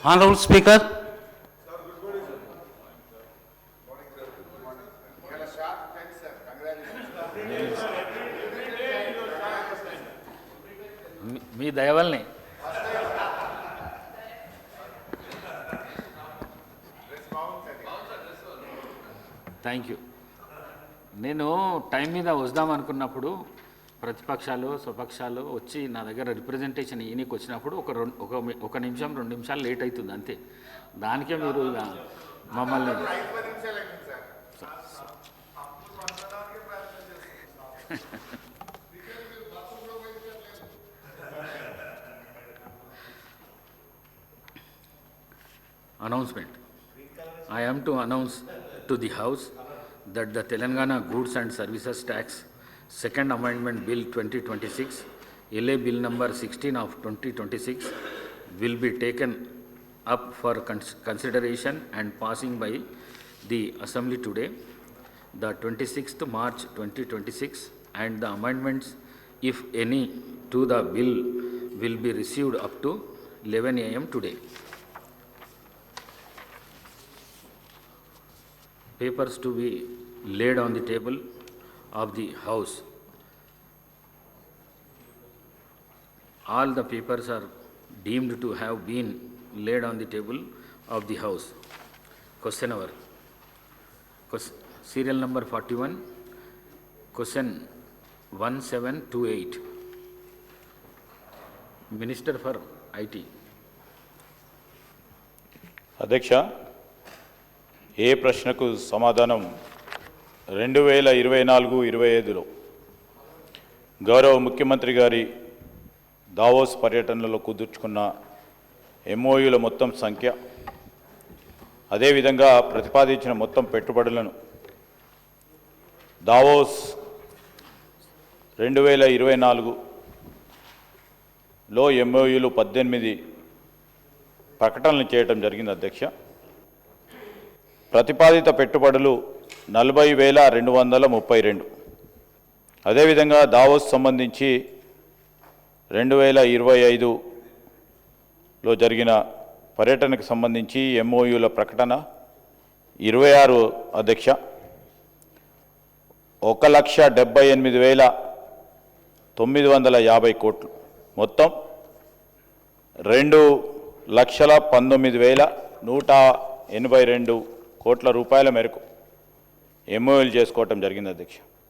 Honorable Speaker, మీ దయవల్ని thank you. నేను టైం మీద వద్దాం అనుకున్నప్పుడు ప్రతిపక్షాలు స్వపక్షాలు వచ్చి నా దగ్గర రిప్రజెంటేషన్ ఈయనకి వచ్చినప్పుడు ఒక నిమిషం 2 నిమిషాలు లేట్ అవుతుంది అంతే. దానికే మీరు ఇక మమ్మల్ని announcement. I am to announce to the House that the Telangana Goods and Services Tax Second Amendment Bill 2026, LA Bill number 16 of 2026, will be taken up for consideration and passing by the Assembly today, the 26th March 2026, and the amendments, if any, to the bill will be received up to 11 a.m. today. Papers to be laid on the table of the House. All the papers are deemed to have been laid on the table of the House. Question hour. Serial number 41. Question 1728. Minister for IT. అధ్యక్ష, ఏ ప్రశ్నకు సమాధానం 2024-25లో గౌరవ ముఖ్యమంత్రి గారి Davos పర్యటనలో కుదుర్చుకున్న ఎంఓయూల మొత్తం సంఖ్య, అదేవిధంగా ప్రతిపాదించిన మొత్తం పెట్టుబడులను దావోస్ 2024లో ఎంఓయూలు 18 ప్రకటనలు చేయడం జరిగింది అధ్యక్ష. ప్రతిపాదిత పెట్టుబడులు 40,232. అదేవిధంగా దావోస్ సంబంధించి 2025లో జరిగిన పర్యటనకు సంబంధించి ఎంఓయూల ప్రకటన 26 అధ్యక్ష. 1,78,950 కోట్లు, మొత్తం 2,19,182 కోట్ల రూపాయల మేరకు ఎంఓయూలు చేసుకోవటం జరిగింది అధ్యక్ష.